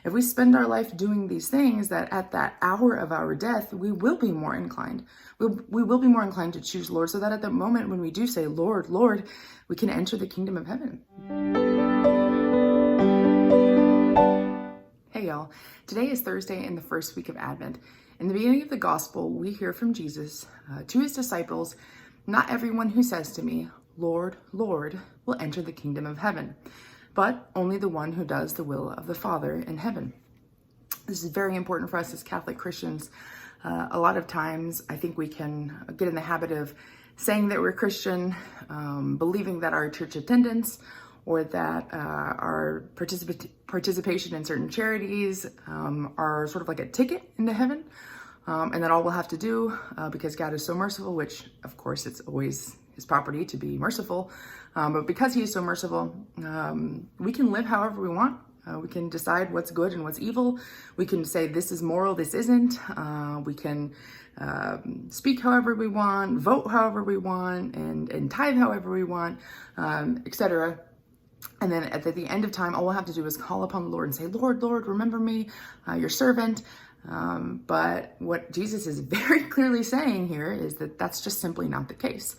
If we spend our life doing these things, that at that hour of our death, we will be more inclined. We will be more inclined to choose Lord, so that at the moment when we do say, Lord, Lord, we can enter the kingdom of heaven. Hey y'all, today is Thursday in the first week of Advent. In the beginning of the gospel, we hear from Jesus to his disciples, "Not everyone who says to me, Lord, Lord, will enter the kingdom of heaven, but only the one who does the will of the Father in heaven." This is very important for us as Catholic Christians. A lot of times, I think we can get in the habit of saying that we're Christian, believing that our church attendance or that our participation in certain charities are sort of like a ticket into heaven, and that all we'll have to do, because God is so merciful, which of course it's always his property to be merciful, but because he is so merciful, we can live however we want. We can decide what's good and what's evil. We can say this is moral, this isn't. We can speak however we want, vote however we want, and tithe however we want, etc. And then at the end of time, all we'll have to do is call upon the Lord and say, Lord, Lord, remember me, your servant. But what Jesus is very clearly saying here is that that's just simply not the case.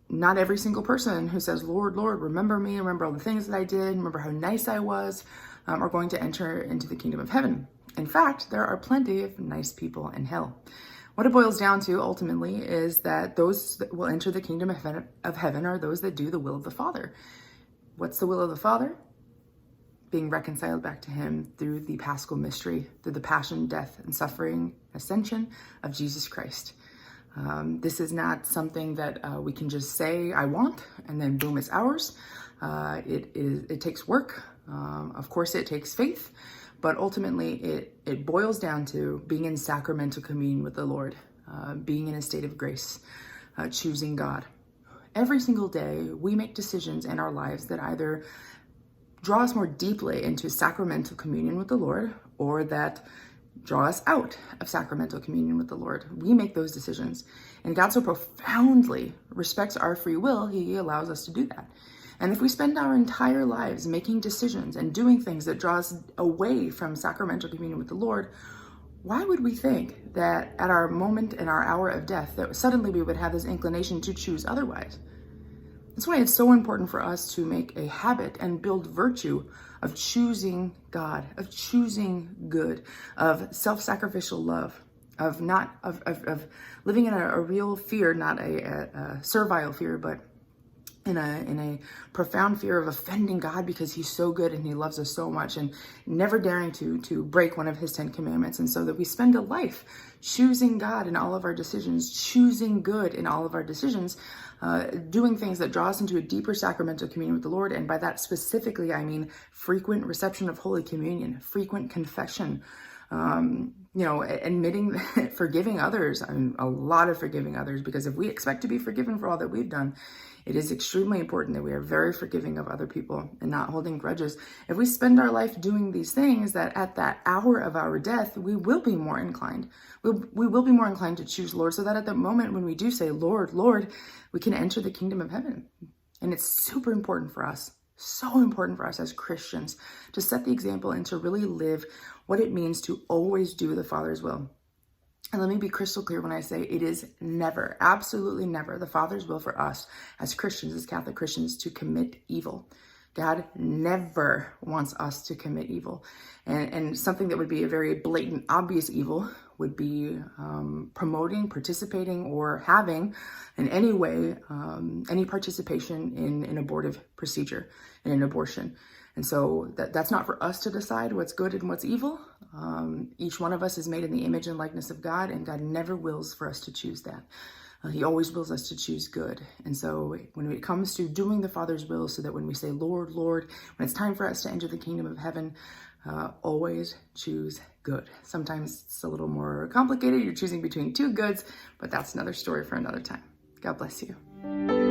Not every single person who says, Lord, Lord, remember me, remember all the things that I did, remember how nice I was, are going to enter into the kingdom of heaven. In fact, there are plenty of nice people in hell. What it boils down to ultimately is that those that will enter the kingdom of heaven are those that do the will of the Father. What's the will of the Father? Being reconciled back to him through the Paschal mystery, through the passion, death, and suffering, ascension of Jesus Christ. This is not something that we can just say, I want, and then boom, it's ours. It takes work. Of course, it takes faith, but ultimately it boils down to being in sacramental communion with the Lord, being in a state of grace, choosing God. Every single day, we make decisions in our lives that either draw us more deeply into sacramental communion with the Lord, or that draw us out of sacramental communion with the Lord. We make those decisions. And God so profoundly respects our free will, he allows us to do that. And if we spend our entire lives making decisions and doing things that draw us away from sacramental communion with the Lord, why would we think that at our moment in our hour of death that suddenly we would have this inclination to choose otherwise? That's why it's so important for us to make a habit and build virtue of choosing God, of choosing good, of self-sacrificial love, of living in a real fear, not a servile fear, but in a profound fear of offending God because he's so good and he loves us so much, and never daring to break one of his 10 commandments. And so that we spend a life choosing God in all of our decisions, choosing good in all of our decisions, doing things that draw us into a deeper sacramental communion with the Lord. And by that specifically, I mean frequent reception of Holy Communion, frequent confession, admitting, forgiving others. I mean, a lot of forgiving others, because if we expect to be forgiven for all that we've done, it is extremely important that we are very forgiving of other people and not holding grudges. If we spend our life doing these things, that at that hour of our death, we will be more inclined. We will be more inclined to choose Lord, so that at the moment when we do say, Lord, Lord, we can enter the kingdom of heaven. And it's super important for us, so important for us as Christians, to set the example and to really live what it means to always do the Father's will. And let me be crystal clear when I say it is never, absolutely never, the Father's will for us as Christians, as Catholic Christians, to commit evil. God never wants us to commit evil. And something that would be a very blatant, obvious evil would be promoting, participating, or having in any way any participation in an abortive procedure, in an abortion. And so that's not for us to decide what's good and what's evil. Each one of us is made in the image and likeness of God, and God never wills for us to choose that. He always wills us to choose good. And so when it comes to doing the Father's will, so that when we say, Lord, Lord, when it's time for us to enter the kingdom of heaven, always choose good. Sometimes it's a little more complicated. You're choosing between two goods, but that's another story for another time. God bless you.